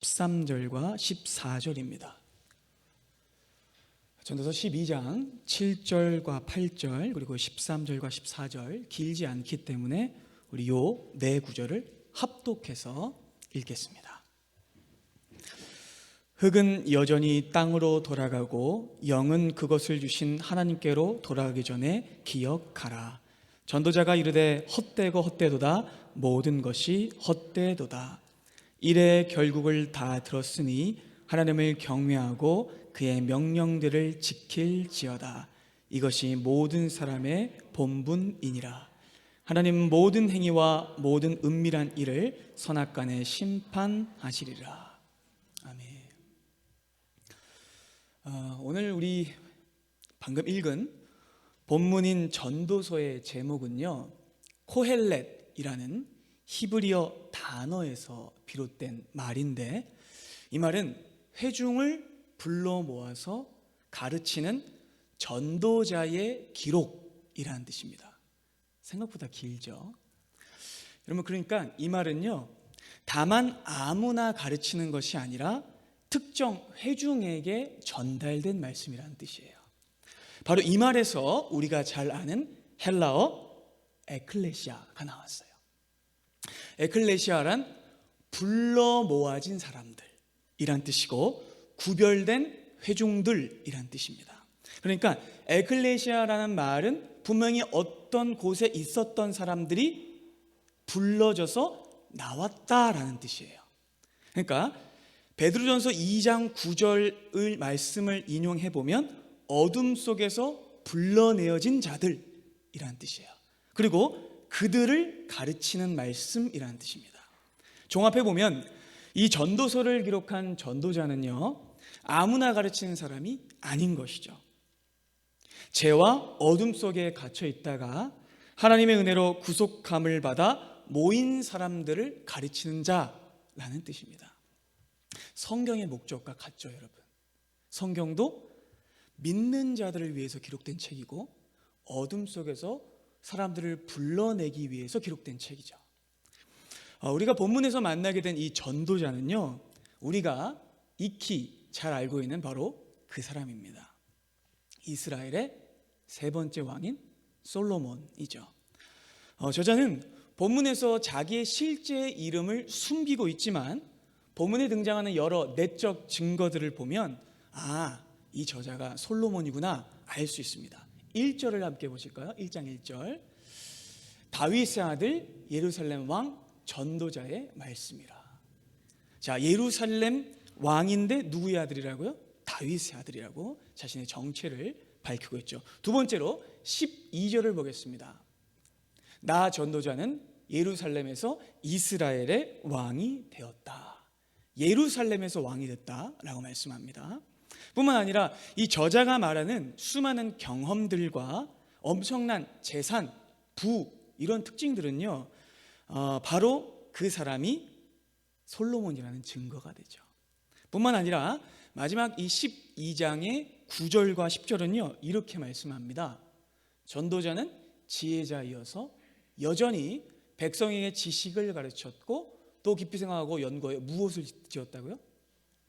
13절과 14절입니다. 전도서 12장 7절과 8절 그리고 13절과 14절 길지 않기 때문에 우리 요 네 구절을 합독해서 읽겠습니다. 흙은 여전히 땅으로 돌아가고 영은 그것을 주신 하나님께로 돌아가기 전에 기억하라. 전도자가 이르되 헛되고 헛되도다. 모든 것이 헛되도다. 이래 결국을 다 들었으니 하나님을 경외하고 그의 명령들을 지킬지어다. 이것이 모든 사람의 본분이니라. 하나님 모든 행위와 모든 은밀한 일을 선악간에 심판하시리라. 아멘. 오늘 우리 방금 읽은 본문인 전도서의 제목은요, 코헬렛이라는 히브리어 단어에서 비롯된 말인데, 이 말은 회중을 불러 모아서 가르치는 전도자의 기록이라는 뜻입니다. 생각보다 길죠. 여러분, 그러니까 이 말은요, 다만 아무나 가르치는 것이 아니라 특정 회중에게 전달된 말씀이라는 뜻이에요. 바로 이 말에서 우리가 잘 아는 헬라어 에클레시아가 나왔어요. 에클레시아란 불러 모아진 사람들이란 뜻이고 구별된 회중들이란 뜻입니다. 그러니까 에클레시아라는 말은 분명히 어떤 곳에 있었던 사람들이 불러져서 나왔다라는 뜻이에요. 그러니까 베드로전서 2장 9절의 말씀을 인용해 보면 어둠 속에서 불러내어진 자들이라는 뜻이에요. 그리고 그들을 가르치는 말씀이라는 뜻입니다. 종합해 보면 이 전도서를 기록한 전도자는요, 아무나 가르치는 사람이 아닌 것이죠. 죄와 어둠 속에 갇혀 있다가 하나님의 은혜로 구속함을 받아 모인 사람들을 가르치는 자라는 뜻입니다. 성경의 목적과 같죠, 여러분. 성경도 믿는 자들을 위해서 기록된 책이고 어둠 속에서 사람들을 불러내기 위해서 기록된 책이죠. 우리가 본문에서 만나게 된 이 전도자는요, 우리가 익히 잘 알고 있는 바로 그 사람입니다. 이스라엘의 세 번째 왕인 솔로몬이죠. 저자는 본문에서 자기의 실제 이름을 숨기고 있지만 본문에 등장하는 여러 내적 증거들을 보면 이 저자가 솔로몬이구나 알 수 있습니다. 1절을 함께 보실까요? 1장 1절. 다윗의 아들 예루살렘 왕 전도자의 말씀이라. 자, 예루살렘 왕인데 누구의 아들이라고요? 다윗의 아들이라고 자신의 정체를 밝히고 있죠. 두 번째로 12절을 보겠습니다. 나 전도자는 예루살렘에서 이스라엘의 왕이 되었다. 예루살렘에서 왕이 됐다라고 말씀합니다. 뿐만 아니라 이 저자가 말하는 수많은 경험들과 엄청난 재산, 부 이런 특징들은요, 바로 그 사람이 솔로몬이라는 증거가 되죠. 뿐만 아니라 마지막 이 12장의 9절과 10절은요 이렇게 말씀합니다. 전도자는 지혜자이어서 여전히 백성에게 지식을 가르쳤고 또 깊이 생각하고 연구해 무엇을 지었다고요?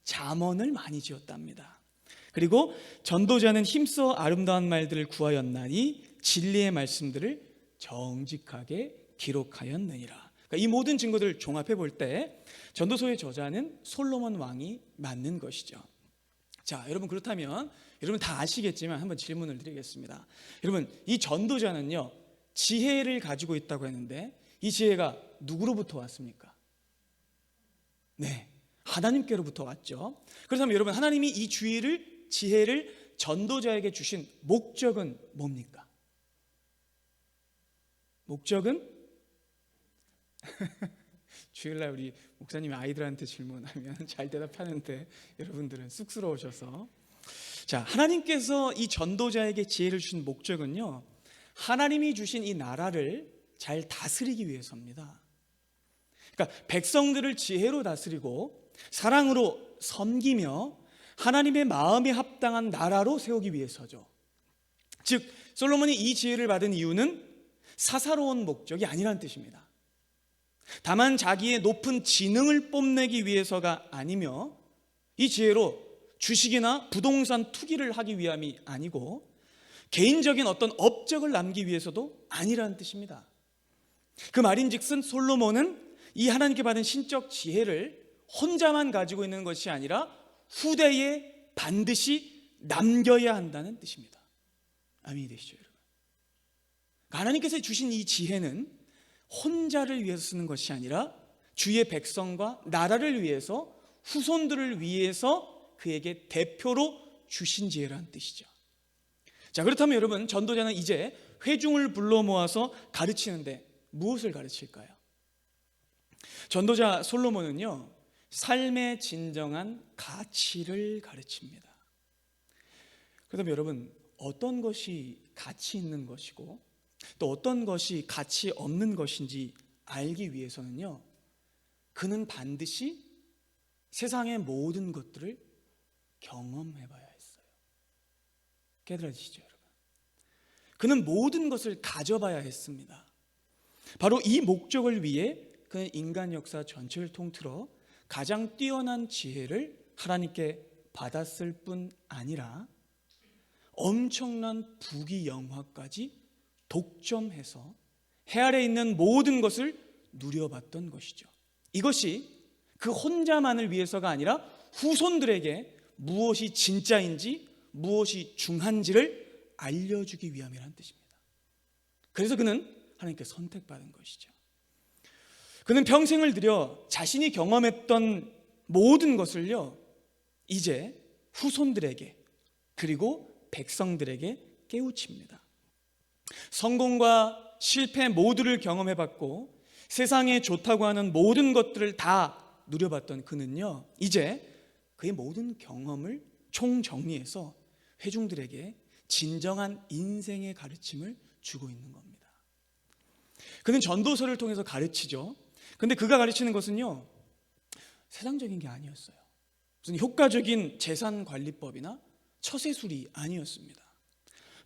잠언을 많이 지었답니다. 그리고 전도자는 힘써 아름다운 말들을 구하였나니 진리의 말씀들을 정직하게 기록하였느니라. 그러니까 이 모든 증거들을 종합해 볼 때 전도서의 저자는 솔로몬 왕이 맞는 것이죠. 자, 여러분, 그렇다면 여러분 다 아시겠지만 한번 질문을 드리겠습니다. 여러분, 이 전도자는요 지혜를 가지고 있다고 했는데 이 지혜가 누구로부터 왔습니까? 네, 하나님께로부터 왔죠. 그렇다면 여러분, 하나님이 이 지혜를 전도자에게 주신 목적은 뭡니까? 목적은? 주일날 우리 목사님이 아이들한테 질문하면 잘 대답하는데 여러분들은 쑥스러우셔서. 자, 하나님께서 이 전도자에게 지혜를 주신 목적은요, 하나님이 주신 이 나라를 잘 다스리기 위해서입니다. 그러니까 백성들을 지혜로 다스리고 사랑으로 섬기며 하나님의 마음에 합당한 나라로 세우기 위해서죠. 즉 솔로몬이 이 지혜를 받은 이유는 사사로운 목적이 아니라는 뜻입니다. 다만 자기의 높은 지능을 뽐내기 위해서가 아니며 이 지혜로 주식이나 부동산 투기를 하기 위함이 아니고 개인적인 어떤 업적을 남기기 위해서도 아니라는 뜻입니다. 그 말인즉슨 솔로몬은 이 하나님께 받은 신적 지혜를 혼자만 가지고 있는 것이 아니라 후대에 반드시 남겨야 한다는 뜻입니다. 아멘이 되시죠, 여러분? 하나님께서 주신 이 지혜는 혼자를 위해서 쓰는 것이 아니라 주의 백성과 나라를 위해서, 후손들을 위해서 그에게 대표로 주신 지혜라는 뜻이죠. 자, 그렇다면 여러분, 전도자는 이제 회중을 불러 모아서 가르치는데 무엇을 가르칠까요? 전도자 솔로몬은요, 삶의 진정한 가치를 가르칩니다. 그렇다면 여러분, 어떤 것이 가치 있는 것이고 또 어떤 것이 가치 없는 것인지 알기 위해서는요, 그는 반드시 세상의 모든 것들을 경험해 봐야 했어요. 깨달아지시죠, 여러분? 그는 모든 것을 가져봐야 했습니다. 바로 이 목적을 위해 그는 인간 역사 전체를 통틀어 가장 뛰어난 지혜를 하나님께 받았을 뿐 아니라 엄청난 부귀영화까지 독점해서 해 아래 있는 모든 것을 누려봤던 것이죠. 이것이 그 혼자만을 위해서가 아니라 후손들에게 무엇이 진짜인지 무엇이 중한지를 알려주기 위함이라는 뜻입니다. 그래서 그는 하나님께 선택받은 것이죠. 그는 평생을 들여 자신이 경험했던 모든 것을요, 이제 후손들에게 그리고 백성들에게 깨우칩니다. 성공과 실패 모두를 경험해봤고 세상에 좋다고 하는 모든 것들을 다 누려봤던 그는요, 이제 그의 모든 경험을 총정리해서 회중들에게 진정한 인생의 가르침을 주고 있는 겁니다. 그는 전도서를 통해서 가르치죠. 근데 그가 가르치는 것은요, 세상적인 게 아니었어요. 무슨 효과적인 재산관리법이나 처세술이 아니었습니다.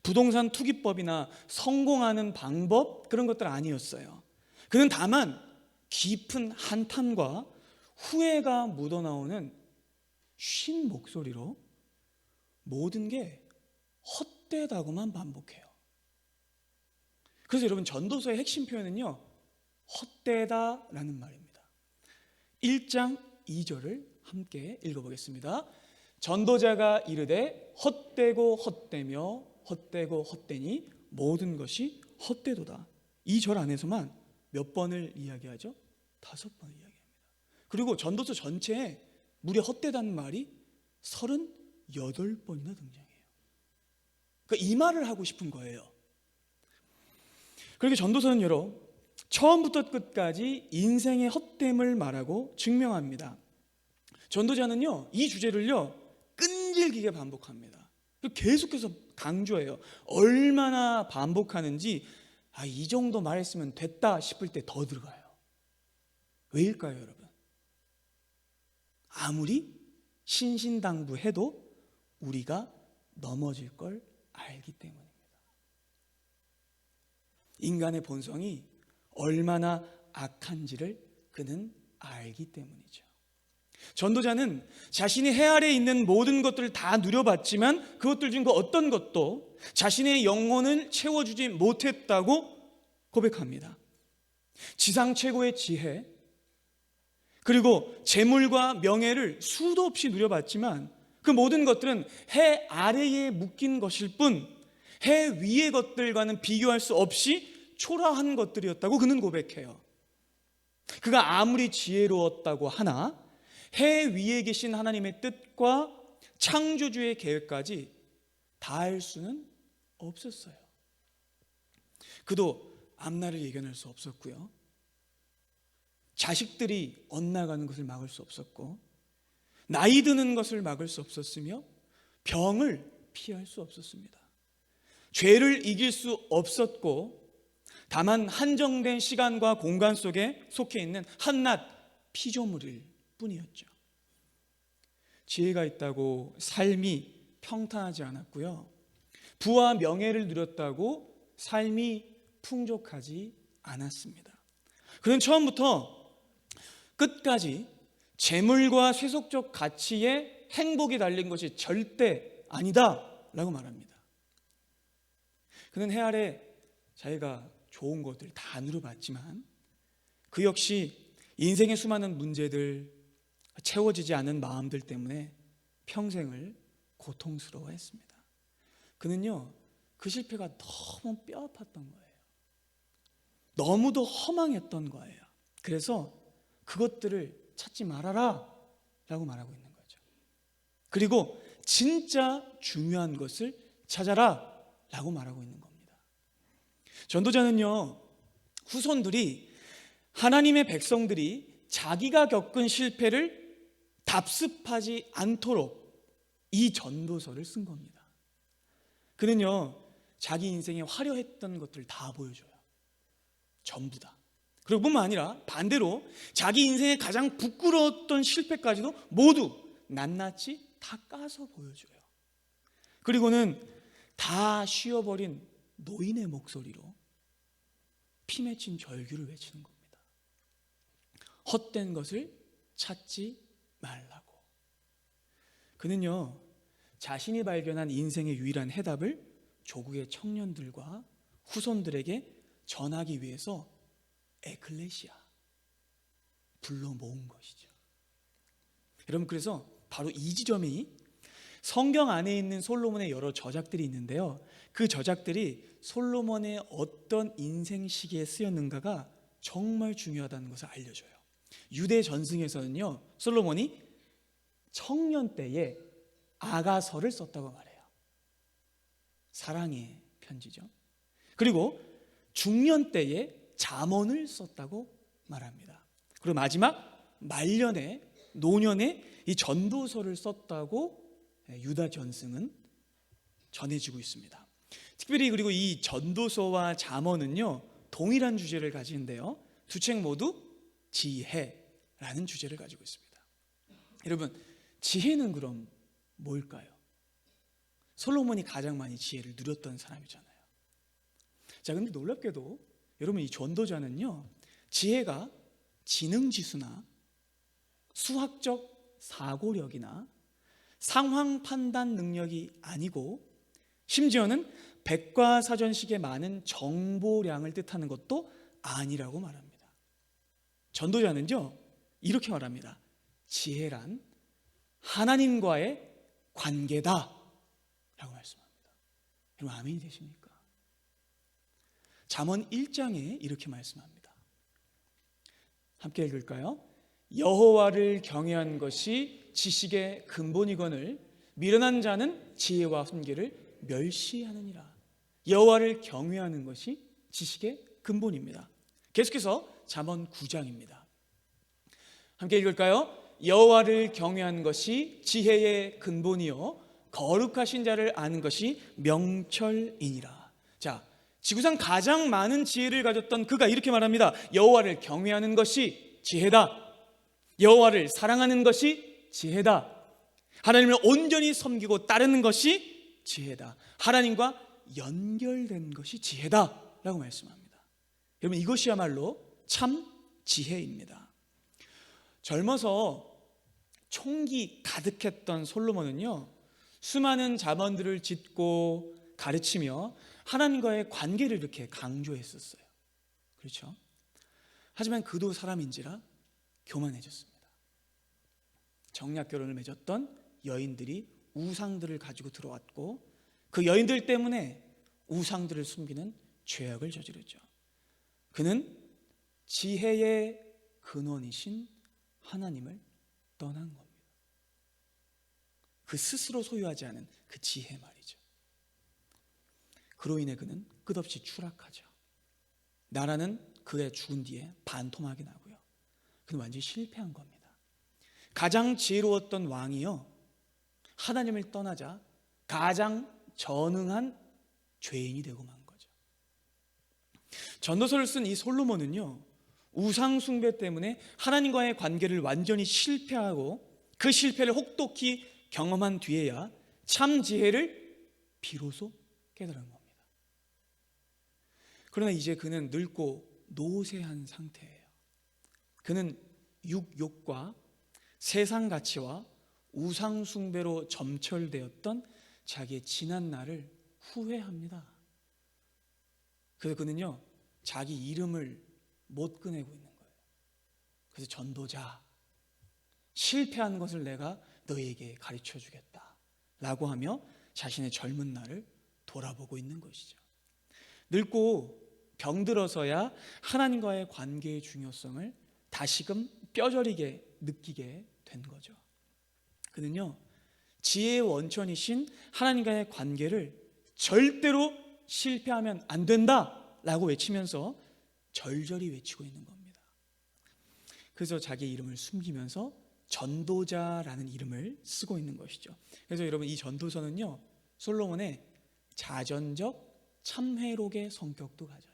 부동산 투기법이나 성공하는 방법, 그런 것들 아니었어요. 그는 다만 깊은 한탄과 후회가 묻어나오는 쉰 목소리로 모든 게 헛되다고만 반복해요. 그래서 여러분, 전도서의 핵심 표현은요, 헛되다라는 말입니다. 1장 2절을 함께 읽어보겠습니다. 전도자가 이르되 헛되고 헛되며 헛되고 헛되니 모든 것이 헛되도다. 이 절 안에서만 몇 번을 이야기하죠? 5번을 이야기합니다. 그리고 전도서 전체에 무려 헛되다는 말이 38번이나 등장해요. 그러니까 이 말을 하고 싶은 거예요. 그렇게 전도서는 여러 처음부터 끝까지 인생의 헛됨을 말하고 증명합니다. 전도자는요, 이 주제를요, 끈질기게 반복합니다. 계속해서 강조해요. 얼마나 반복하는지, 이 정도 말했으면 됐다 싶을 때 더 들어가요. 왜일까요, 여러분? 아무리 신신당부해도 우리가 넘어질 걸 알기 때문입니다. 인간의 본성이 얼마나 악한지를 그는 알기 때문이죠. 전도자는 자신이 해 아래 있는 모든 것들을 다 누려봤지만 그것들 중 그 어떤 것도 자신의 영혼을 채워주지 못했다고 고백합니다. 지상 최고의 지혜, 그리고 재물과 명예를 수도 없이 누려봤지만 그 모든 것들은 해 아래에 묶인 것일 뿐 해 위의 것들과는 비교할 수 없이 초라한 것들이었다고 그는 고백해요. 그가 아무리 지혜로웠다고 하나 해 위에 계신 하나님의 뜻과 창조주의 계획까지 다 알 수는 없었어요. 그도 앞날을 예견할 수 없었고요, 자식들이 엇나가는 것을 막을 수 없었고, 나이 드는 것을 막을 수 없었으며, 병을 피할 수 없었습니다. 죄를 이길 수 없었고, 다만 한정된 시간과 공간 속에 속해 있는 한낱 피조물일 뿐이었죠. 지혜가 있다고 삶이 평탄하지 않았고요, 부와 명예를 누렸다고 삶이 풍족하지 않았습니다. 그는 처음부터 끝까지 재물과 세속적 가치에 행복이 달린 것이 절대 아니다라고 말합니다. 그는 해 아래 자기가 좋은 것들 다 누려봤지만 그 역시 인생의 수많은 문제들, 채워지지 않은 마음들 때문에 평생을 고통스러워했습니다. 그는요, 그 실패가 너무 뼈아팠던 거예요. 너무도 허망했던 거예요. 그래서 그것들을 찾지 말아라 라고 말하고 있는 거죠. 그리고 진짜 중요한 것을 찾아라 라고 말하고 있는 겁니다. 전도자는요, 후손들이 하나님의 백성들이 자기가 겪은 실패를 답습하지 않도록 이 전도서를 쓴 겁니다. 그는요, 자기 인생에 화려했던 것들을 다 보여줘요. 전부 다. 그리고 뿐만 아니라 반대로 자기 인생에 가장 부끄러웠던 실패까지도 모두 낱낱이 다 까서 보여줘요. 그리고는 다 쉬어버린 노인의 목소리로 피 맺힌 절규를 외치는 겁니다. 헛된 것을 찾지 말라고. 그는요, 자신이 발견한 인생의 유일한 해답을 조국의 청년들과 후손들에게 전하기 위해서 에클레시아, 불러 모은 것이죠. 여러분, 그래서 바로 이 지점이 성경 안에 있는 솔로몬의 여러 저작들이 있는데요, 그 저작들이 솔로몬의 어떤 인생 시기에 쓰였는가가 정말 중요하다는 것을 알려줘요. 유대 전승에서는요, 솔로몬이 청년 때에 아가서를 썼다고 말해요. 사랑의 편지죠. 그리고 중년 때에 잠언을 썼다고 말합니다. 그리고 마지막 말년에, 노년에 이 전도서를 썼다고 유다 전승은 전해지고 있습니다. 특별히 그리고 이 전도서와 잠언은요, 동일한 주제를 가지는데요, 두 책 모두 지혜라는 주제를 가지고 있습니다. 여러분, 지혜는 그럼 뭘까요? 솔로몬이 가장 많이 지혜를 누렸던 사람이잖아요. 자, 근데 놀랍게도 여러분, 이 전도자는요, 지혜가 지능지수나 수학적 사고력이나 상황 판단 능력이 아니고 심지어는 백과사전식의 많은 정보량을 뜻하는 것도 아니라고 말합니다. 전도자는요, 이렇게 말합니다. 지혜란 하나님과의 관계다 라고 말씀합니다. 여러분, 아멘이 되십니까? 잠언 1장에 이렇게 말씀합니다. 함께 읽을까요? 여호와를 경외한 것이 지식의 근본이거늘 미련한 자는 지혜와 훈계를 멸시하느니라. 여호와를 경외하는 것이 지식의 근본입니다. 계속해서 잠언 9장입니다. 함께 읽을까요? 여호와를 경외하는 것이 지혜의 근본이요 거룩하신 자를 아는 것이 명철이니라. 자, 지구상 가장 많은 지혜를 가졌던 그가 이렇게 말합니다. 여호와를 경외하는 것이 지혜다. 여호와를 사랑하는 것이 지혜다. 하나님을 온전히 섬기고 따르는 것이 지혜다. 하나님과 연결된 것이 지혜다 라고 말씀합니다. 여러분, 이것이야말로 참 지혜입니다. 젊어서 총기 가득했던 솔로몬은요, 수많은 잠언들을 짓고 가르치며 하나님과의 관계를 이렇게 강조했었어요. 그렇죠? 하지만 그도 사람인지라 교만해졌습니다. 정략 결혼을 맺었던 여인들이 우상들을 가지고 들어왔고 그 여인들 때문에 우상들을 숨기는 죄악을 저지르죠. 그는 지혜의 근원이신 하나님을 떠난 겁니다. 그 스스로 소유하지 않은 그 지혜 말이죠. 그로 인해 그는 끝없이 추락하죠. 나라는 그의 죽은 뒤에 반토막이 나고요. 그는 완전히 실패한 겁니다. 가장 지혜로웠던 왕이요, 하나님을 떠나자 가장 전응한 죄인이 되고 만 거죠. 전도서를 쓴 이 솔로몬은요, 우상 숭배 때문에 하나님과의 관계를 완전히 실패하고 그 실패를 혹독히 경험한 뒤에야 참 지혜를 비로소 깨달은 겁니다. 그러나 이제 그는 늙고 노쇠한 상태예요. 그는 육욕과 세상 가치와 우상 숭배로 점철되었던 자기의 지난 날을 후회합니다. 그래서 그는요, 자기 이름을 못 꺼내고 있는 거예요. 그래서 전도자, 실패한 것을 내가 너에게 가르쳐 주겠다 라고 하며 자신의 젊은 날을 돌아보고 있는 것이죠. 늙고 병들어서야 하나님과의 관계의 중요성을 다시금 뼈저리게 느끼게 된 거죠. 그는요, 지혜의 원천이신 하나님과의 관계를 절대로 실패하면 안 된다 라고 외치면서 절절히 외치고 있는 겁니다. 그래서 자기의 이름을 숨기면서 전도자라는 이름을 쓰고 있는 것이죠. 그래서 여러분, 이 전도서는요, 솔로몬의 자전적 참회록의 성격도 가져요.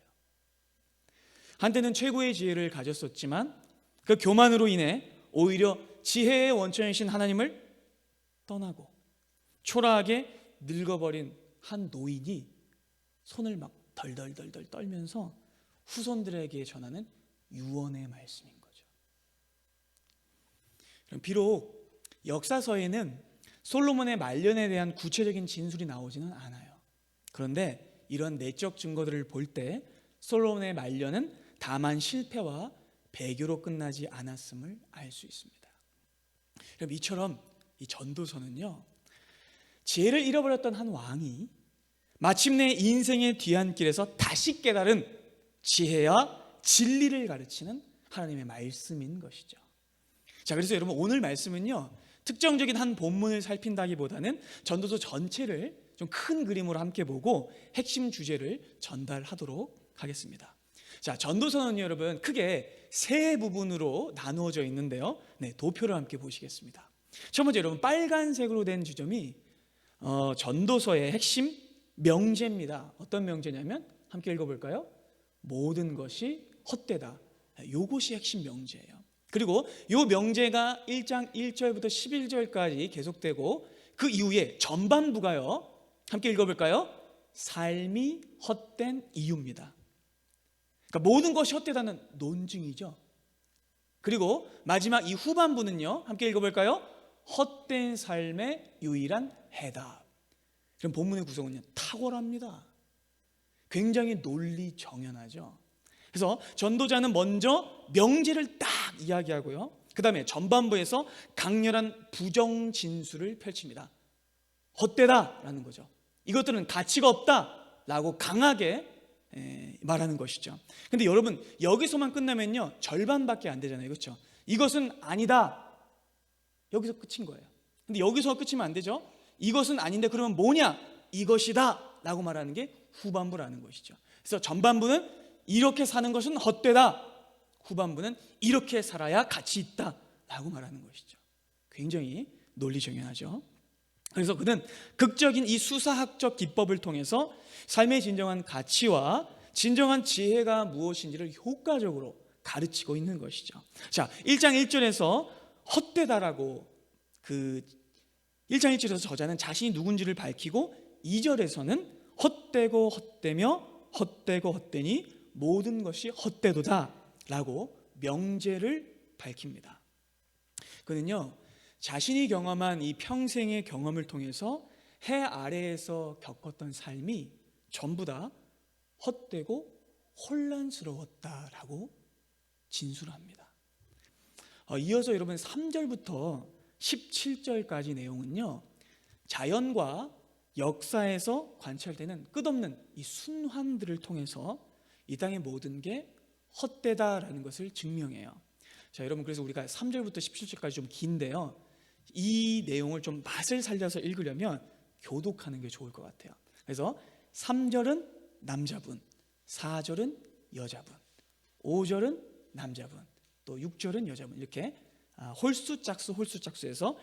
한때는 최고의 지혜를 가졌었지만 그 교만으로 인해 오히려 지혜의 원천이신 하나님을 떠나고 초라하게 늙어버린 한 노인이 손을 막 덜덜덜덜 떨면서 후손들에게 전하는 유언의 말씀인 거죠. 비록 역사서에는 솔로몬의 말년에 대한 구체적인 진술이 나오지는 않아요. 그런데 이런 내적 증거들을 볼 때 솔로몬의 말년은 다만 실패와 배교로 끝나지 않았음을 알 수 있습니다. 그럼 이처럼 이 전도서는요, 지혜를 잃어버렸던 한 왕이 마침내 인생의 뒤안길에서 다시 깨달은 지혜와 진리를 가르치는 하나님의 말씀인 것이죠. 자, 그래서 여러분, 오늘 말씀은요, 특정적인 한 본문을 살핀다기보다는 전도서 전체를 좀 큰 그림으로 함께 보고 핵심 주제를 전달하도록 하겠습니다. 자, 전도서는 여러분 크게 세 부분으로 나누어져 있는데요, 도표를 함께 보시겠습니다. 첫 번째, 여러분 빨간색으로 된 지점이 전도서의 핵심 명제입니다. 어떤 명제냐면 함께 읽어볼까요? 모든 것이 헛되다. 이것이 핵심 명제예요. 그리고 이 명제가 1장 1절부터 11절까지 계속되고 그 이후에 전반부가요, 함께 읽어볼까요? 삶이 헛된 이유입니다. 그러니까 모든 것이 헛되다는 논증이죠. 그리고 마지막 이 후반부는요, 함께 읽어볼까요? 헛된 삶의 유일한 해답. 그럼 본문의 구성은요, 탁월합니다. 굉장히 논리 정연하죠. 그래서 전도자는 먼저 명제를 딱 이야기하고요, 그 다음에 전반부에서 강렬한 부정 진술을 펼칩니다. 헛되다라는 거죠. 이것들은 가치가 없다라고 강하게 말하는 것이죠. 근데 여러분, 여기서만 끝나면요, 절반밖에 안 되잖아요. 그렇죠? 이것은 아니다, 여기서 끝인 거예요. 근데 여기서 끝이면 안 되죠. 이것은 아닌데 그러면 뭐냐? 이것이다 라고 말하는 게 후반부라는 것이죠. 그래서 전반부는 이렇게 사는 것은 헛되다, 후반부는 이렇게 살아야 가치 있다 라고 말하는 것이죠. 굉장히 논리정연하죠. 그래서 그는 극적인 이 수사학적 기법을 통해서 삶의 진정한 가치와 진정한 지혜가 무엇인지를 효과적으로 가르치고 있는 것이죠. 자, 1장 1절에서 헛되다라고 1장 1절에서 저자는 자신이 누군지를 밝히고 2절에서는 헛되고 헛되며 헛되고 헛되니 모든 것이 헛되도다 라고 명제를 밝힙니다. 그는요, 자신이 경험한 이 평생의 경험을 통해서 해 아래에서 겪었던 삶이 전부 다 헛되고 혼란스러웠다라고 진술합니다. 이어서 여러분 3절부터 17절까지 내용은요, 자연과 역사에서 관찰되는 끝없는 이 순환들을 통해서 이 땅의 모든 게 헛되다라는 것을 증명해요. 자, 여러분, 그래서 우리가 3절부터 17절까지 좀 긴데요, 이 내용을 좀 맛을 살려서 읽으려면 교독하는 게 좋을 것 같아요. 그래서 3절은 남자분, 4절은 여자분, 5절은 남자분, 또 6절은 여자분, 이렇게 홀수짝수에서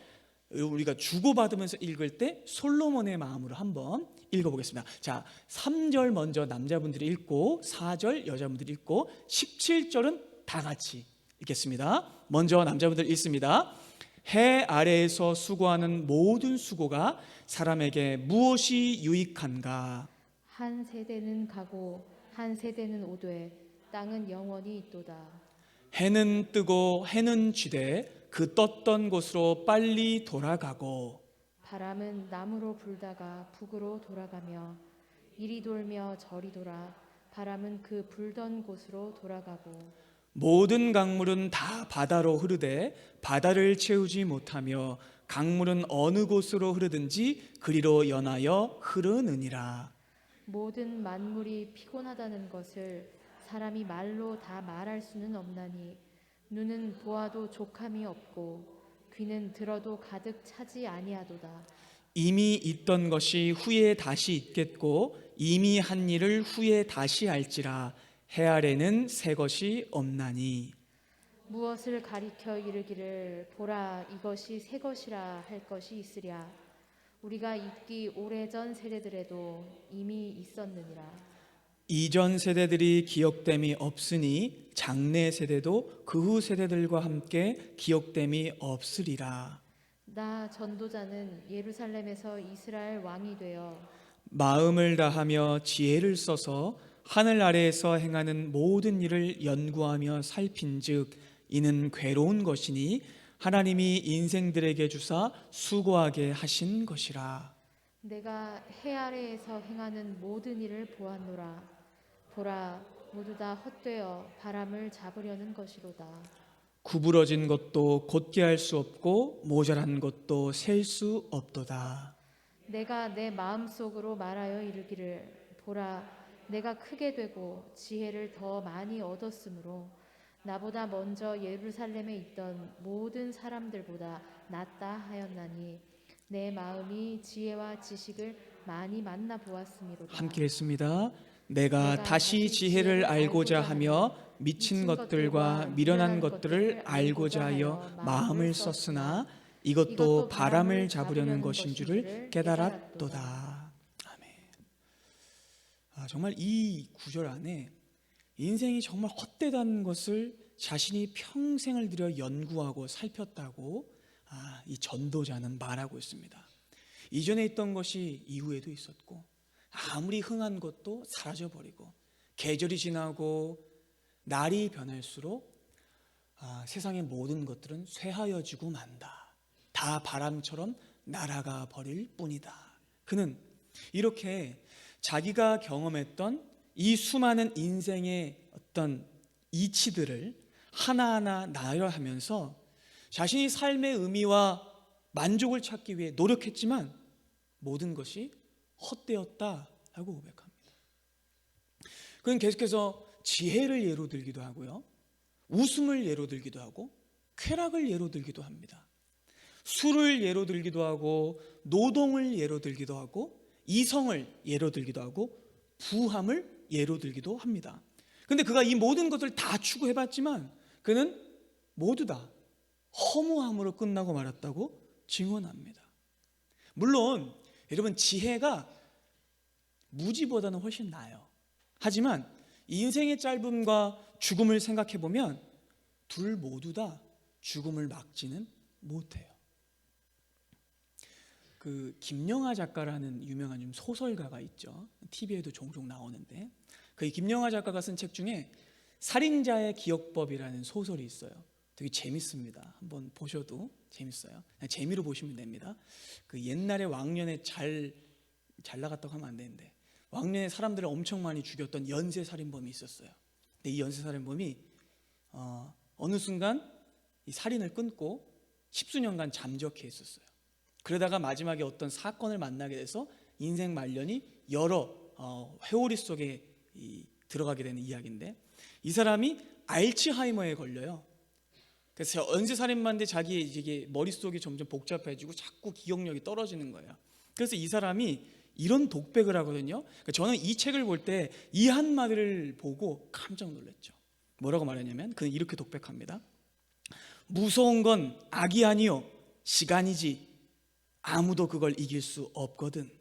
우리가 주고받으면서 읽을 때 솔로몬의 마음으로 한번 읽어보겠습니다. 자, 3절 먼저 남자분들이 읽고 4절 여자분들이 읽고 17절은 다 같이 읽겠습니다. 먼저 남자분들 읽습니다. 해 아래에서 수고하는 모든 수고가 사람에게 무엇이 유익한가? 한 세대는 가고 한 세대는 오되 땅은 영원히 있도다. 해는 뜨고 해는 쥐되 그 떴던 곳으로 빨리 돌아가고 바람은 남으로 불다가 북으로 돌아가며 이리 돌며 저리 돌아 바람은 그 불던 곳으로 돌아가고 모든 강물은 다 바다로 흐르되 바다를 채우지 못하며 강물은 어느 곳으로 흐르든지 그리로 연하여 흐르느니라. 모든 만물이 피곤하다는 것을 사람이 말로 다 말할 수는 없나니 눈은 보아도 족함이 없고 귀는 들어도 가득 차지 아니하도다. 이미 있던 것이 후에 다시 있겠고 이미 한 일을 후에 다시 할지라. 해 아래는 새 것이 없나니. 무엇을 가리켜 이르기를 보라 이것이 새 것이라 할 것이 있으랴. 우리가 있기 오래전 세대들에도 이미 있었느니라. 이전 세대들이 기억됨이 없으니 장래 세대도 그 후 세대들과 함께 기억됨이 없으리라. 나 전도자는 예루살렘에서 이스라엘 왕이 되어 마음을 다하며 지혜를 써서 하늘 아래에서 행하는 모든 일을 연구하며 살핀즉 이는 괴로운 것이니 하나님이 인생들에게 주사 수고하게 하신 것이라. 내가 해 아래에서 행하는 모든 일을 보았노라. 보라 모두 다 헛되어 바람을 잡으려는 것이로다. 구부러진 것도 곧게 할 수 없고 모자란 것도 셀 수 없도다. 내가 내 마음속으로 말하여 이르기를 보라 내가 크게 되고 지혜를 더 많이 얻었으므로 나보다 먼저 예루살렘에 있던 모든 사람들보다 낫다 하였나니 내 마음이 지혜와 지식을 많이 만나 보았음이로다. 함께 했습니다. 내가 다시 지혜를 알고자 하며 미친 것들과 미련한 것들을 알고자 하여 마음을 썼으나 이것도 바람을 잡으려는 것인 줄을 깨달았도다. 아멘. 정말 이 구절 안에 인생이 정말 헛되다는 것을 자신이 평생을 들여 연구하고 살폈다고 이 전도자는 말하고 있습니다. 이전에 있던 것이 이후에도 있었고 아무리 흥한 것도 사라져버리고 계절이 지나고 날이 변할수록 세상의 모든 것들은 쇠하여지고 만다. 다 바람처럼 날아가 버릴 뿐이다. 그는 이렇게 자기가 경험했던 이 수많은 인생의 어떤 이치들을 하나하나 나열하면서 자신이 삶의 의미와 만족을 찾기 위해 노력했지만 모든 것이 헛되었다 하고 고백합니다. 그는 계속해서 지혜를 예로 들기도 하고요, 웃음을 예로 들기도 하고 쾌락을 예로 들기도 합니다. 술을 예로 들기도 하고 노동을 예로 들기도 하고 이성을 예로 들기도 하고 부함을 예로 들기도 합니다. 그런데 그가 이 모든 것을 다 추구해봤지만 그는 모두 다 허무함으로 끝나고 말았다고 증언합니다. 물론 여러분 지혜가 무지보다는 훨씬 나아요. 하지만 인생의 짧음과 죽음을 생각해 보면 둘 모두 다 죽음을 막지는 못해요. 그 김영하 작가라는 유명한 좀 소설가가 있죠. TV에도 종종 나오는데 그 김영하 작가가 쓴 책 중에 살인자의 기억법이라는 소설이 있어요. 되게 재밌습니다. 한번 보셔도 재밌어요. 그냥 재미로 보시면 됩니다. 그 옛날에 왕년에 잘 나갔다고 하면 안 되는데 왕년에 사람들을 엄청 많이 죽였던 연쇄살인범이 있었어요. 근데 이 연쇄살인범이 어느 순간 이 살인을 끊고 십수년간 잠적해 있었어요. 그러다가 마지막에 어떤 사건을 만나게 돼서 인생 말년이 여러 회오리 속에 들어가게 되는 이야기인데 이 사람이 알츠하이머에 걸려요. 그래서 연쇄살인마인데 자기 이게 머릿속이 점점 복잡해지고 자꾸 기억력이 떨어지는 거예요. 그래서 이 사람이 이런 독백을 하거든요. 그러니까 저는 이 책을 볼 때 이 한마디를 보고 깜짝 놀랐죠. 뭐라고 말했냐면 그는 이렇게 독백합니다. 무서운 건 악이 아니요 시간이지 아무도 그걸 이길 수 없거든.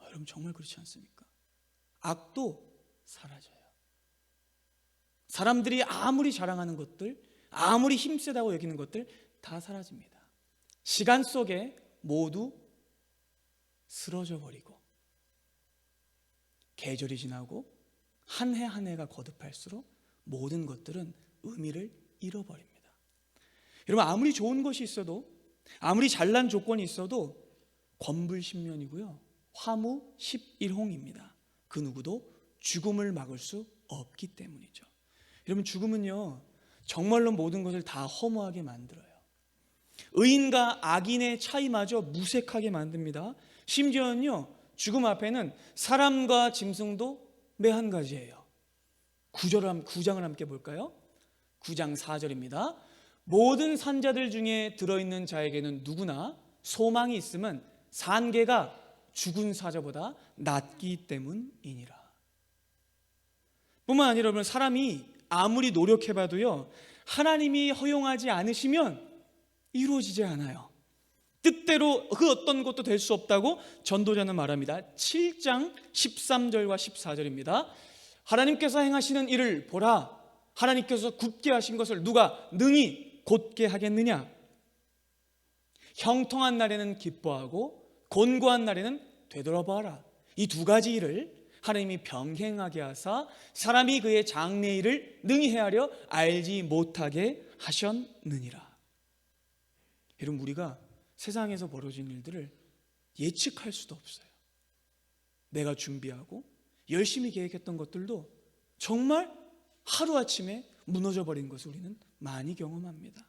여러분 정말 그렇지 않습니까? 악도 사라져요. 사람들이 아무리 자랑하는 것들, 아무리 힘세다고 여기는 것들 다 사라집니다. 시간 속에 모두 쓰러져 버리고 계절이 지나고 한 해 한 해가 거듭할수록 모든 것들은 의미를 잃어버립니다. 여러분, 아무리 좋은 것이 있어도, 아무리 잘난 조건이 있어도 권불신면이고요, 화무 11홍입니다. 그 누구도 죽음을 막을 수 없기 때문이죠. 여러분, 죽음은요 정말로 모든 것을 다 허무하게 만들어요. 의인과 악인의 차이마저 무색하게 만듭니다. 심지어는요 죽음 앞에는 사람과 짐승도 매한 가지예요. 9장을 함께 볼까요? 9장 4절입니다. 모든 산자들 중에 들어있는 자에게는 누구나 소망이 있음은 산개가 죽은 사자보다 낫기 때문이니라. 뿐만 아니라 여러분, 사람이 아무리 노력해봐도요 하나님이 허용하지 않으시면 이루어지지 않아요. 뜻대로 그 어떤 것도 될 수 없다고 전도자는 말합니다. 7장 13절과 14절입니다. 하나님께서 행하시는 일을 보라. 하나님께서 굽게 하신 것을 누가 능히 곧게 하겠느냐. 형통한 날에는 기뻐하고 곤고한 날에는 되돌아보아라. 이 두 가지 일을 하나님이 병행하게 하사 사람이 그의 장래일을 능히 헤아려 알지 못하게 하셨느니라. 여러분, 우리가 세상에서 벌어진 일들을 예측할 수도 없어요. 내가 준비하고 열심히 계획했던 것들도 정말 하루아침에 무너져버린 것을 우리는 많이 경험합니다.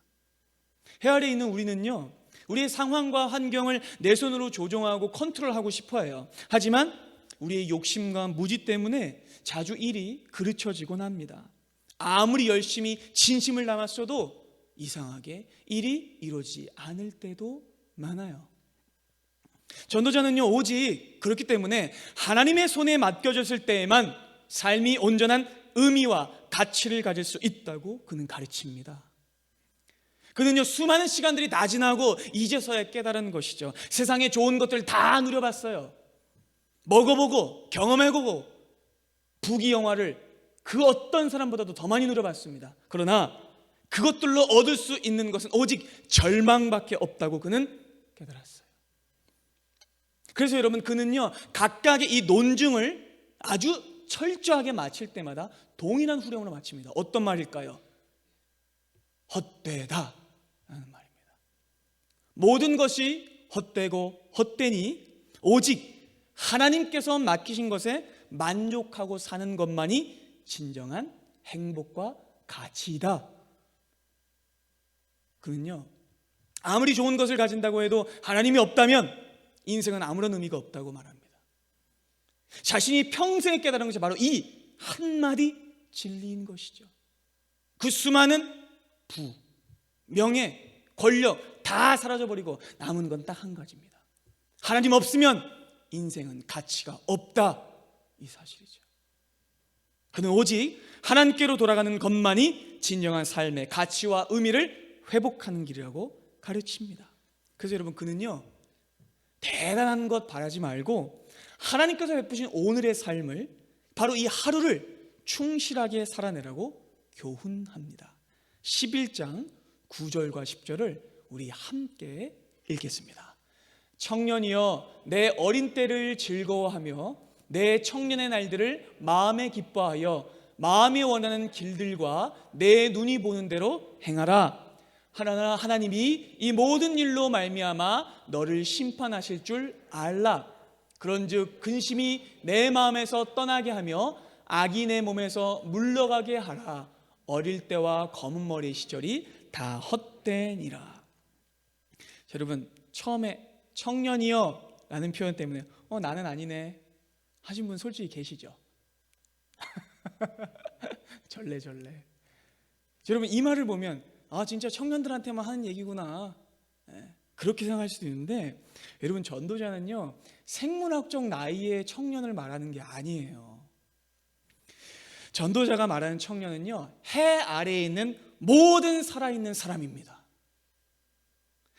해 아래 있는 우리는요 우리의 상황과 환경을 내 손으로 조종하고 컨트롤하고 싶어 해요. 하지만 우리의 욕심과 무지 때문에 자주 일이 그르쳐지곤 합니다. 아무리 열심히 진심을 담았어도 이상하게 일이 이루어지지 않을 때도 많아요. 전도자는요 오직 그렇기 때문에 하나님의 손에 맡겨졌을 때에만 삶이 온전한 의미와 가치를 가질 수 있다고 그는 가르칩니다. 그는요 수많은 시간들이 다 지나고 이제서야 깨달은 것이죠. 세상의 좋은 것들 다 누려봤어요. 먹어보고 경험해보고 부귀영화를 그 어떤 사람보다도 더 많이 누려봤습니다. 그러나 그것들로 얻을 수 있는 것은 오직 절망밖에 없다고 그는 깨달았어요. 그래서 여러분, 그는요 각각의 이 논증을 아주 철저하게 마칠 때마다 동일한 후렴으로 마칩니다. 어떤 말일까요? 헛되다 라는 말입니다. 모든 것이 헛되고 헛되니 오직 하나님께서 맡기신 것에 만족하고 사는 것만이 진정한 행복과 가치이다. 그는요 아무리 좋은 것을 가진다고 해도 하나님이 없다면 인생은 아무런 의미가 없다고 말합니다. 자신이 평생에 깨달은 것이 바로 이 한마디 진리인 것이죠. 그 수많은 부, 명예, 권력 다 사라져버리고 남은 건 딱 한 가지입니다. 하나님 없으면 인생은 가치가 없다, 이 사실이죠. 그는 오직 하나님께로 돌아가는 것만이 진정한 삶의 가치와 의미를 회복하는 길이라고 가르칩니다. 그래서 여러분, 그는요 대단한 것 바라지 말고 하나님께서 베푸신 오늘의 삶을, 바로 이 하루를 충실하게 살아내라고 교훈합니다. 11장 9절과 10절을 우리 함께 읽겠습니다. 청년이여, 내 어린 때를 즐거워하며 내 청년의 날들을 마음에 기뻐하여 마음이 원하는 길들과 내 눈이 보는 대로 행하라. 하나나 하나님이 이 모든 일로 말미암아 너를 심판하실 줄 알라. 그런즉 근심이 내 마음에서 떠나게 하며 악이 내 몸에서 물러가게 하라. 어릴 때와 검은 머리 시절이 다 헛되니라. 여러분, 처음에 청년이여 라는 표현 때문에 나는 아니네 하신 분 솔직히 계시죠? 절레절레. 여러분, 이 말을 보면 진짜 청년들한테만 하는 얘기구나, 그렇게 생각할 수도 있는데, 여러분, 전도자는요 생물학적 나이의 청년을 말하는 게 아니에요. 전도자가 말하는 청년은요 해 아래에 있는 모든 살아있는 사람입니다.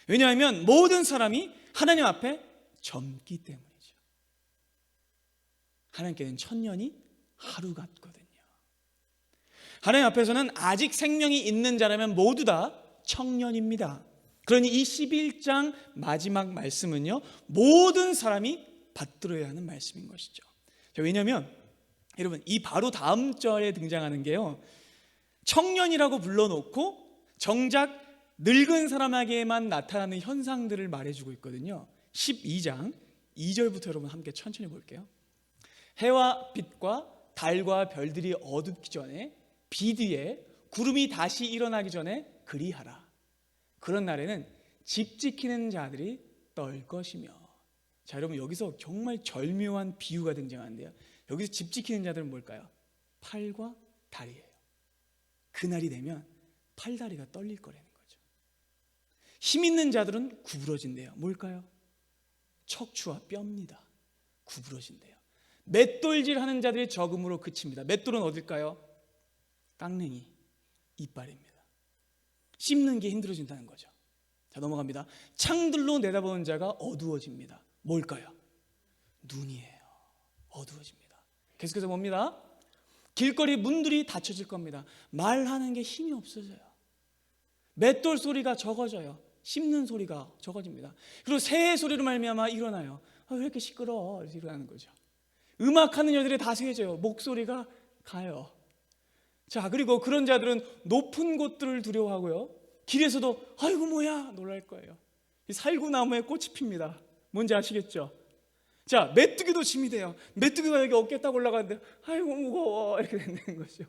왜냐하면 모든 사람이 하나님 앞에 젊기 때문이죠. 하나님께는 천년이 하루 같거든요. 하나님 앞에서는 아직 생명이 있는 자라면 모두 다 청년입니다. 그러니 이 11장 마지막 말씀은요 모든 사람이 받들어야 하는 말씀인 것이죠. 왜냐하면 여러분, 이 바로 다음 절에 등장하는 게요 청년이라고 불러놓고 정작 늙은 사람에게만 나타나는 현상들을 말해주고 있거든요. 12장 2절부터 여러분 함께 천천히 볼게요. 해와 빛과 달과 별들이 어둡기 전에 비 뒤에 구름이 다시 일어나기 전에 그리하라. 그런 날에는 집 지키는 자들이 떨 것이며. 자, 여러분 여기서 정말 절묘한 비유가 등장하는데요. 여기서 집 지키는 자들은 뭘까요? 팔과 다리예요. 그날이 되면 팔다리가 떨릴 거라는 거죠. 힘 있는 자들은 구부러진대요. 뭘까요? 척추와 뼈입니다. 구부러진대요. 맷돌질 하는 자들이 적음으로 그칩니다. 맷돌은 어딜까요? 깡냉이, 이빨입니다. 씹는 게 힘들어진다는 거죠. 자, 넘어갑니다. 창들로 내다보는 자가 어두워집니다. 뭘까요? 눈이에요. 어두워집니다. 계속해서 봅니다. 길거리 문들이 닫혀질 겁니다. 말하는 게 힘이 없어져요. 맷돌 소리가 적어져요. 씹는 소리가 적어집니다. 그리고 새의 소리로 말미암아 일어나요. 왜 이렇게 시끄러워? 이렇게 일어나는 거죠. 음악하는 여들이 다 세져요. 목소리가 가요. 자, 그리고 그런 자들은 높은 곳들을 두려워하고요. 길에서도 아이고 뭐야 놀랄 거예요. 살구나무에 꽃이 핍니다. 뭔지 아시겠죠? 자, 메뚜기도 짐이 돼요. 메뚜기가 여기 어깨 딱 올라가는데 아이고 무거워 이렇게 되는 거죠.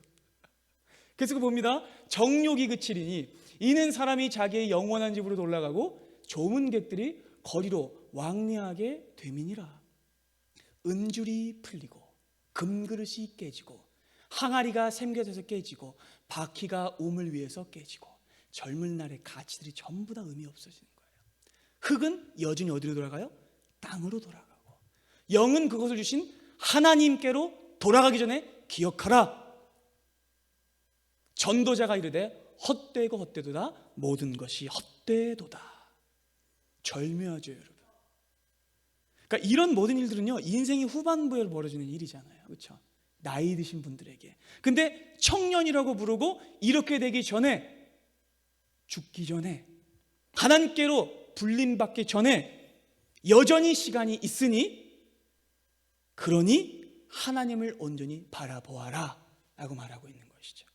계속 봅니다. 정욕이 그치리니 이는 사람이 자기의 영원한 집으로 올라가고 조문객들이 거리로 왕래하게 됨이니라. 은줄이 풀리고 금그릇이 깨지고 항아리가 샘겨져서 깨지고 바퀴가 우물 위에서 깨지고 젊은 날의 가치들이 전부 다 의미 없어지는 거예요. 흙은 여전히 어디로 돌아가요? 땅으로 돌아가고 영은 그것을 주신 하나님께로 돌아가기 전에 기억하라. 전도자가 이르되 헛되고 헛되도다 모든 것이 헛되도다. 절묘하죠 여러분. 그러니까 이런 모든 일들은요 인생의 후반부에 벌어지는 일이잖아요. 그렇죠? 나이 드신 분들에게. 근데 청년이라고 부르고 이렇게 되기 전에 죽기 전에 하나님께로 불림받기 전에 여전히 시간이 있으니 그러니 하나님을 온전히 바라보아라 라고 말하고 있는 것이죠.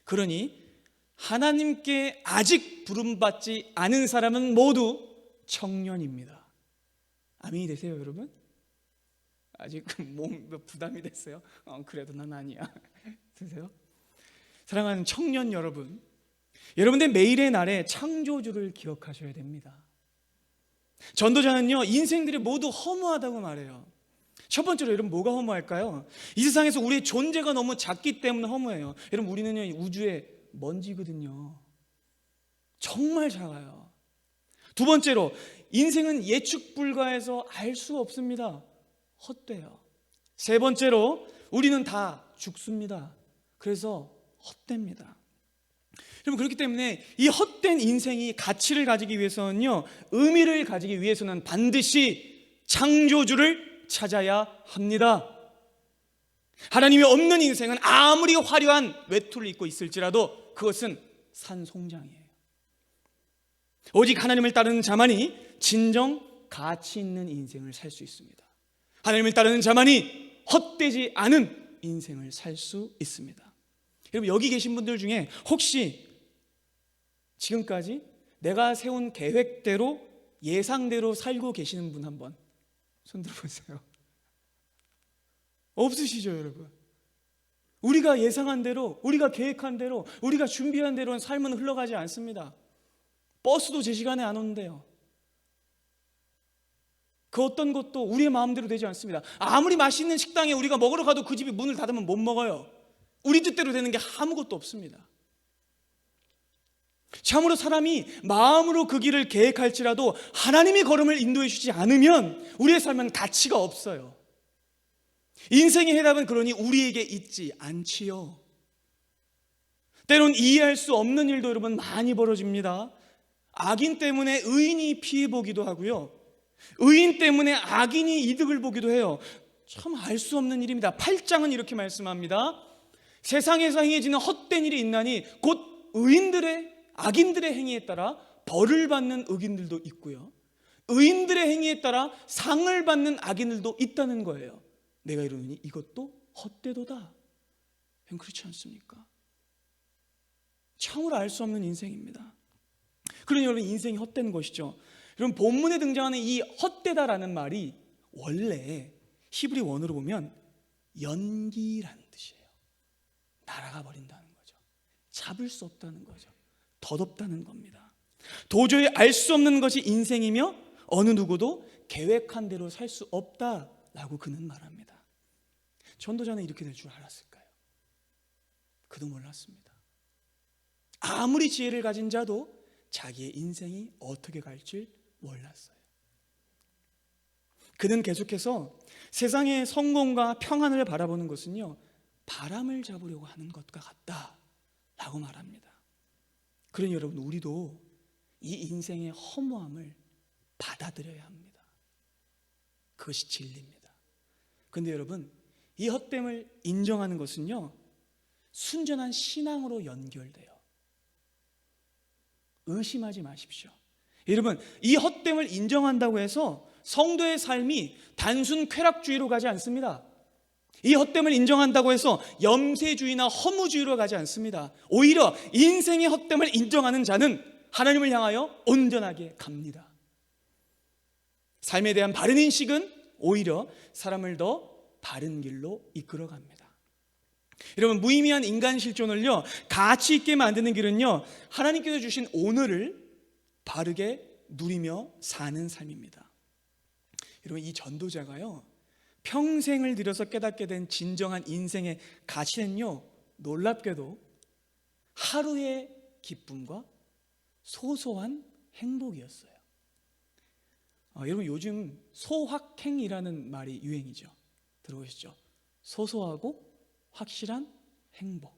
그러니 하나님께 아직 부름받지 않은 사람은 모두 청년입니다. 아멘이 되세요 여러분? 아직 몸 부담이 됐어요? 그래도 난 아니야. 드세요? 사랑하는 청년 여러분, 여러분들 매일의 날에 창조주를 기억하셔야 됩니다. 전도자는요 인생들이 모두 허무하다고 말해요. 첫 번째로 여러분 뭐가 허무할까요? 이 세상에서 우리의 존재가 너무 작기 때문에 허무해요. 여러분 우리는요 우주의 먼지거든요. 정말 작아요. 두 번째로 인생은 예측 불가해서 알 수 없습니다. 헛돼요. 세 번째로 우리는 다 죽습니다. 그래서 헛됩니다. 여러분 그렇기 때문에 이 헛된 인생이 가치를 가지기 위해서는요 의미를 가지기 위해서는 반드시 창조주를 찾아야 합니다. 하나님이 없는 인생은 아무리 화려한 외투를 입고 있을지라도 그것은 산송장이에요. 오직 하나님을 따르는 자만이 진정 가치 있는 인생을 살 수 있습니다. 하나님을 따르는 자만이 헛되지 않은 인생을 살 수 있습니다. 여러분 여기 계신 분들 중에 혹시 지금까지 내가 세운 계획대로 예상대로 살고 계시는 분 한번 손 들어보세요. 없으시죠 여러분? 우리가 예상한 대로, 우리가 계획한 대로, 우리가 준비한 대로는 삶은 흘러가지 않습니다. 버스도 제 시간에 안 오는데요. 그 어떤 것도 우리의 마음대로 되지 않습니다. 아무리 맛있는 식당에 우리가 먹으러 가도 그 집이 문을 닫으면 못 먹어요. 우리 뜻대로 되는 게 아무것도 없습니다. 참으로 사람이 마음으로 그 길을 계획할지라도 하나님이 걸음을 인도해 주지 않으면 우리의 삶은 가치가 없어요. 인생의 해답은 그러니 우리에게 있지 않지요. 때론 이해할 수 없는 일도 여러분 많이 벌어집니다. 악인 때문에 의인이 피해 보기도 하고요, 의인 때문에 악인이 이득을 보기도 해요. 참 알 수 없는 일입니다. 8장은 이렇게 말씀합니다. 세상에서 행해지는 헛된 일이 있나니 곧 의인들의 악인들의 행위에 따라 벌을 받는 의인들도 있고요, 의인들의 행위에 따라 상을 받는 악인들도 있다는 거예요. 내가 이러니 이것도 헛되도다. 그렇지 않습니까? 참으로 알 수 없는 인생입니다. 그러니 여러분, 인생이 헛된 것이죠. 여러분, 본문에 등장하는 이 헛되다라는 말이 원래 히브리 원어로 보면 연기라는 뜻이에요. 날아가 버린다는 거죠. 잡을 수 없다는 거죠. 덧없다는 겁니다. 도저히 알 수 없는 것이 인생이며 어느 누구도 계획한 대로 살 수 없다라고 그는 말합니다. 전도자는 이렇게 될 줄 알았을까요? 그도 몰랐습니다. 아무리 지혜를 가진 자도 자기의 인생이 어떻게 갈지 몰랐어요. 그는 계속해서 세상의 성공과 평안을 바라보는 것은요, 바람을 잡으려고 하는 것과 같다라고 말합니다. 그러니 여러분, 우리도 이 인생의 허무함을 받아들여야 합니다. 그것이 진리입니다. 그런데 여러분, 이 헛됨을 인정하는 것은요, 순전한 신앙으로 연결돼요. 의심하지 마십시오. 여러분, 이 헛됨을 인정한다고 해서 성도의 삶이 단순 쾌락주의로 가지 않습니다. 이 헛됨을 인정한다고 해서 염세주의나 허무주의로 가지 않습니다. 오히려 인생의 헛됨을 인정하는 자는 하나님을 향하여 온전하게 갑니다. 삶에 대한 바른 인식은 오히려 사람을 더 바른 길로 이끌어갑니다. 여러분, 무의미한 인간 실존을요, 가치 있게 만드는 길은요, 하나님께서 주신 오늘을 바르게 누리며 사는 삶입니다. 여러분, 이 전도자가요, 평생을 들여서 깨닫게 된 진정한 인생의 가치는요, 놀랍게도 하루의 기쁨과 소소한 행복이었어요. 여러분, 요즘 소확행이라는 말이 유행이죠. 들어보시죠? 소소하고 확실한 행복.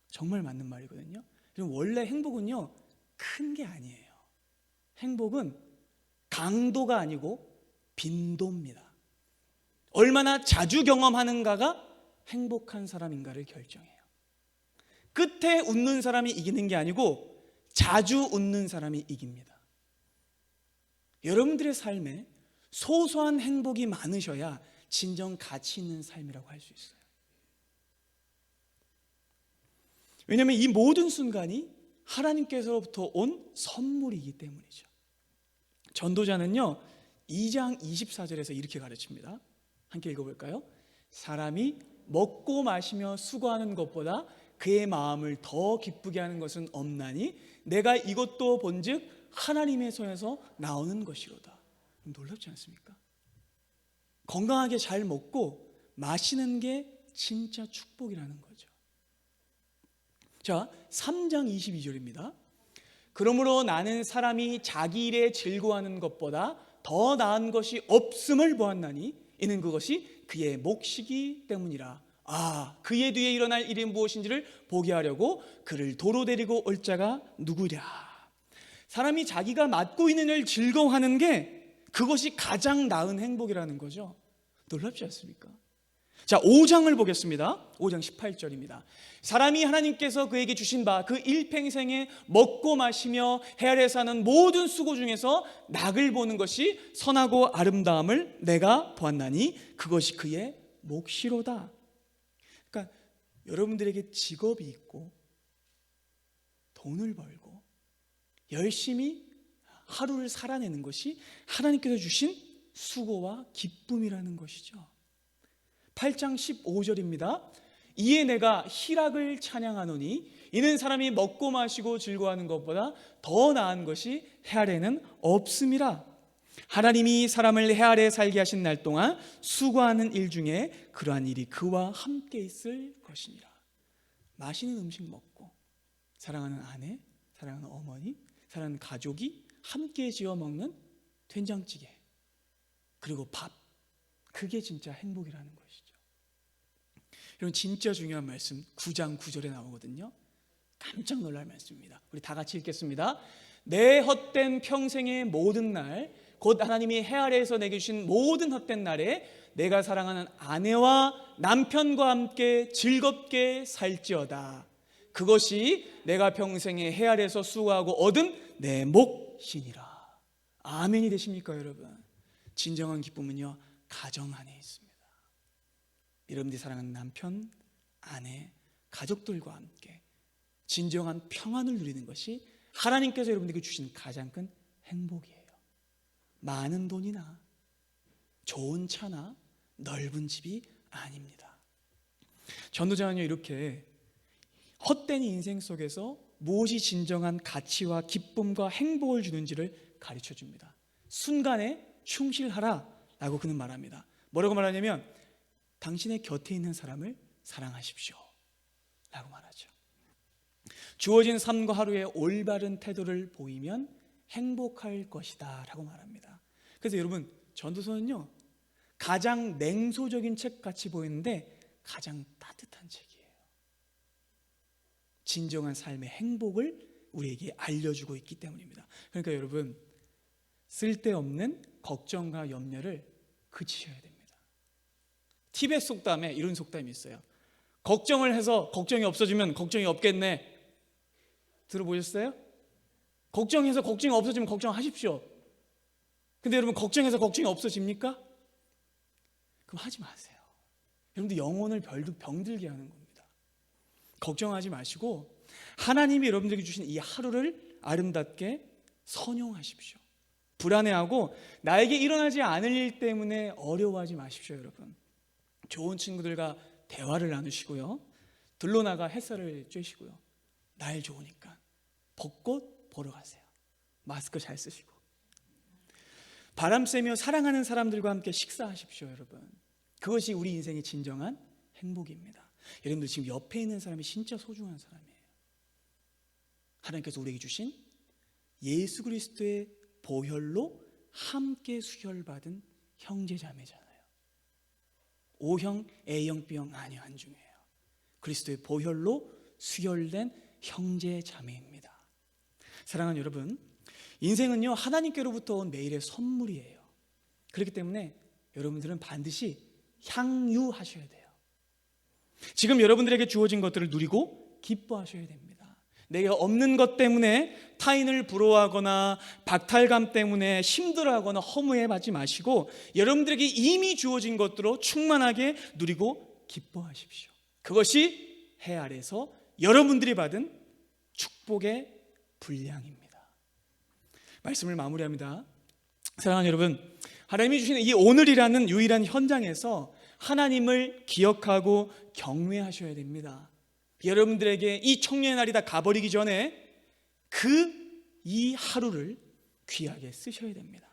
정말 맞는 말이거든요. 여러분, 원래 행복은요, 큰 게 아니에요. 행복은 강도가 아니고 빈도입니다. 얼마나 자주 경험하는가가 행복한 사람인가를 결정해요. 끝에 웃는 사람이 이기는 게 아니고 자주 웃는 사람이 이깁니다. 여러분들의 삶에 소소한 행복이 많으셔야 진정 가치 있는 삶이라고 할 수 있어요. 왜냐하면 이 모든 순간이 하나님께서로부터 온 선물이기 때문이죠. 전도자는요, 2장 24절에서 이렇게 가르칩니다. 함께 읽어볼까요? 사람이 먹고 마시며 수고하는 것보다 그의 마음을 더 기쁘게 하는 것은 없나니 내가 이것도 본즉 하나님의 손에서 나오는 것이로다. 놀랍지 않습니까? 건강하게 잘 먹고 마시는 게 진짜 축복이라는 거죠. 자, 3장 22절입니다. 그러므로 나는 사람이 자기 일에 즐거워하는 것보다 더 나은 것이 없음을 보았나니 이는 그것이 그의 몫이기 때문이라. 그의 뒤에 일어날 일이 무엇인지를 보게 하려고 그를 도로 데리고 올 자가 누구랴. 사람이 자기가 맡고 있는 일을 즐거워하는 게 그것이 가장 나은 행복이라는 거죠. 놀랍지 않습니까? 자, 5장을 보겠습니다. 5장 18절입니다. 사람이 하나님께서 그에게 주신 바 그 일평생에 먹고 마시며 헤아려 사는 모든 수고 중에서 낙을 보는 것이 선하고 아름다움을 내가 보았나니 그것이 그의 몫이로다. 그러니까 여러분들에게 직업이 있고 돈을 벌고 열심히 하루를 살아내는 것이 하나님께서 주신 수고와 기쁨이라는 것이죠. 8장 15절입니다. 이에 내가 희락을 찬양하노니 이는 사람이 먹고 마시고 즐거워하는 것보다 더 나은 것이 해아래는 없음이라. 하나님이 사람을 해아래 살게 하신 날 동안 수고하는 일 중에 그러한 일이 그와 함께 있을 것이니라. 맛있는 음식 먹고 사랑하는 아내, 사랑하는 어머니, 사랑하는 가족이 함께 지어 먹는 된장찌개 그리고 밥, 그게 진짜 행복이라는 것이죠. 여러분, 진짜 중요한 말씀 9장 9절에 나오거든요. 깜짝 놀랄 말씀입니다. 우리 다 같이 읽겠습니다. 내 헛된 평생의 모든 날, 곧 하나님이 해 아래에서 내게 주신 모든 헛된 날에 내가 사랑하는 아내와 남편과 함께 즐겁게 살지어다. 그것이 내가 평생에 해 아래에서 수고하고 얻은 내 몫이니라. 아멘이 되십니까, 여러분? 진정한 기쁨은요, 가정 안에 있습니다. 여러분들이 사랑하는 남편, 아내, 가족들과 함께 진정한 평안을 누리는 것이 하나님께서 여러분들에게 주신 가장 큰 행복이에요. 많은 돈이나 좋은 차나 넓은 집이 아닙니다. 전도자는요, 이렇게 헛된 인생 속에서 무엇이 진정한 가치와 기쁨과 행복을 주는지를 가르쳐 줍니다. 순간에 충실하라 라고 그는 말합니다. 뭐라고 말하냐면 당신의 곁에 있는 사람을 사랑하십시오 라고 말하죠. 주어진 삶과 하루에 올바른 태도를 보이면 행복할 것이다 라고 말합니다. 그래서 여러분, 전도서는요, 가장 냉소적인 책 같이 보이는데 가장 따뜻한 책이에요. 진정한 삶의 행복을 우리에게 알려주고 있기 때문입니다. 그러니까 여러분, 쓸데없는 걱정과 염려를 그치셔야 됩니다. 티벳 속담에 이런 속담이 있어요. 걱정을 해서 걱정이 없어지면 걱정이 없겠네. 들어보셨어요? 걱정해서 걱정이 없어지면 걱정하십시오. 근데 여러분, 걱정해서 걱정이 없어집니까? 그럼 하지 마세요. 여러분들 영혼을 병들게 하는 겁니다. 걱정하지 마시고 하나님이 여러분들에게 주신 이 하루를 아름답게 선용하십시오. 불안해하고 나에게 일어나지 않을 일 때문에 어려워하지 마십시오. 여러분, 좋은 친구들과 대화를 나누시고요, 들로 나가 햇살을 쬐시고요, 날 좋으니까 벚꽃 보러 가세요. 마스크 잘 쓰시고 바람 쐬며 사랑하는 사람들과 함께 식사하십시오. 여러분, 그것이 우리 인생의 진정한 행복입니다. 여러분들 지금 옆에 있는 사람이 진짜 소중한 사람이에요. 하나님께서 우리에게 주신 예수 그리스도의 보혈로 함께 수혈받은 형제자매잖아요. O형, A형, B형 아니요, 한중이에요. 그리스도의 보혈로 수혈된 형제자매입니다. 사랑하는 여러분, 인생은요, 하나님께로부터 온 매일의 선물이에요. 그렇기 때문에 여러분들은 반드시 향유하셔야 돼요. 지금 여러분들에게 주어진 것들을 누리고 기뻐하셔야 됩니다. 내가 없는 것 때문에 타인을 부러워하거나 박탈감 때문에 힘들어하거나 허무해하지 마시고 여러분들에게 이미 주어진 것들로 충만하게 누리고 기뻐하십시오. 그것이 해 아래서 여러분들이 받은 축복의 분량입니다. 말씀을 마무리합니다. 사랑하는 여러분, 하나님이 주시는 이 오늘이라는 유일한 현장에서 하나님을 기억하고 경외하셔야 됩니다. 여러분들에게 이 청년의 날이 다 가버리기 전에 이 하루를 귀하게 쓰셔야 됩니다.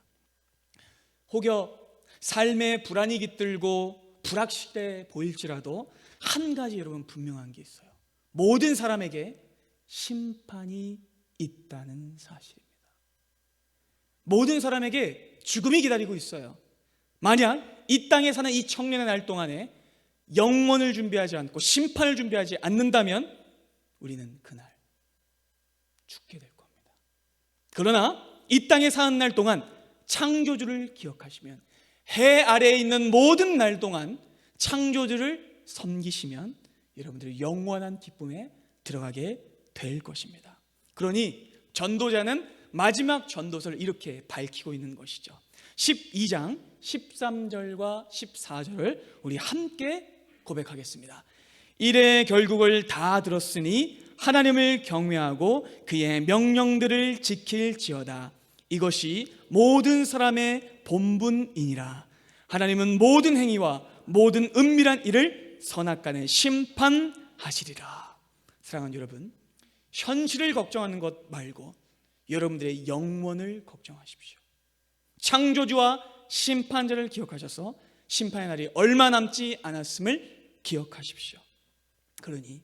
혹여 삶의 불안이 깃들고 불확실해 보일지라도 한 가지 여러분 분명한 게 있어요. 모든 사람에게 심판이 있다는 사실입니다. 모든 사람에게 죽음이 기다리고 있어요. 만약 이 땅에 사는 이 청년의 날 동안에 영원을 준비하지 않고 심판을 준비하지 않는다면 우리는 그날 죽게 될 겁니다. 그러나 이 땅에 사는 날 동안 창조주를 기억하시면, 해 아래에 있는 모든 날 동안 창조주를 섬기시면 여러분들이 영원한 기쁨에 들어가게 될 것입니다. 그러니 전도자는 마지막 전도서를 이렇게 밝히고 있는 것이죠. 12장 13절과 14절을 우리 함께 고백하겠습니다. 이래 결국을 다 들었으니 하나님을 경외하고 그의 명령들을 지킬지어다. 이것이 모든 사람의 본분이니라. 하나님은 모든 행위와 모든 은밀한 일을 선악간에 심판하시리라. 사랑하는 여러분, 현실을 걱정하는 것 말고 여러분들의 영원을 걱정하십시오. 창조주와 심판자를 기억하셔서 심판의 날이 얼마 남지 않았음을 기억하십시오. 그러니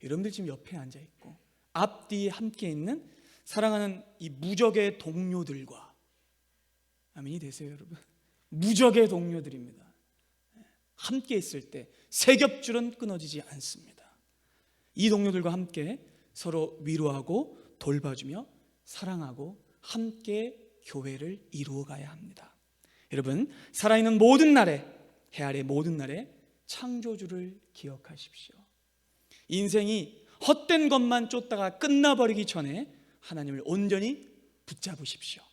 여러분들 지금 옆에 앉아있고 앞뒤에 함께 있는 사랑하는 이 무적의 동료들과, 아멘이 되세요 여러분? 무적의 동료들입니다. 함께 있을 때 세겹줄은 끊어지지 않습니다. 이 동료들과 함께 서로 위로하고 돌봐주며 사랑하고 함께 교회를 이루어가야 합니다. 여러분, 살아있는 모든 날에, 해 아래 모든 날에 창조주를 기억하십시오. 인생이 헛된 것만 쫓다가 끝나버리기 전에 하나님을 온전히 붙잡으십시오.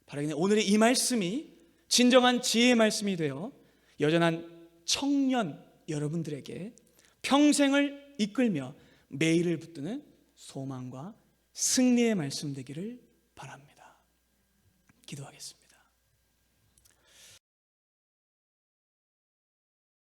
바라기는 오늘의 이 말씀이 진정한 지혜의 말씀이 되어 여전한 청년 여러분들에게 평생을 이끌며 매일을 붙드는 소망과 승리의 말씀 되기를 바랍니다. 기도하겠습니다.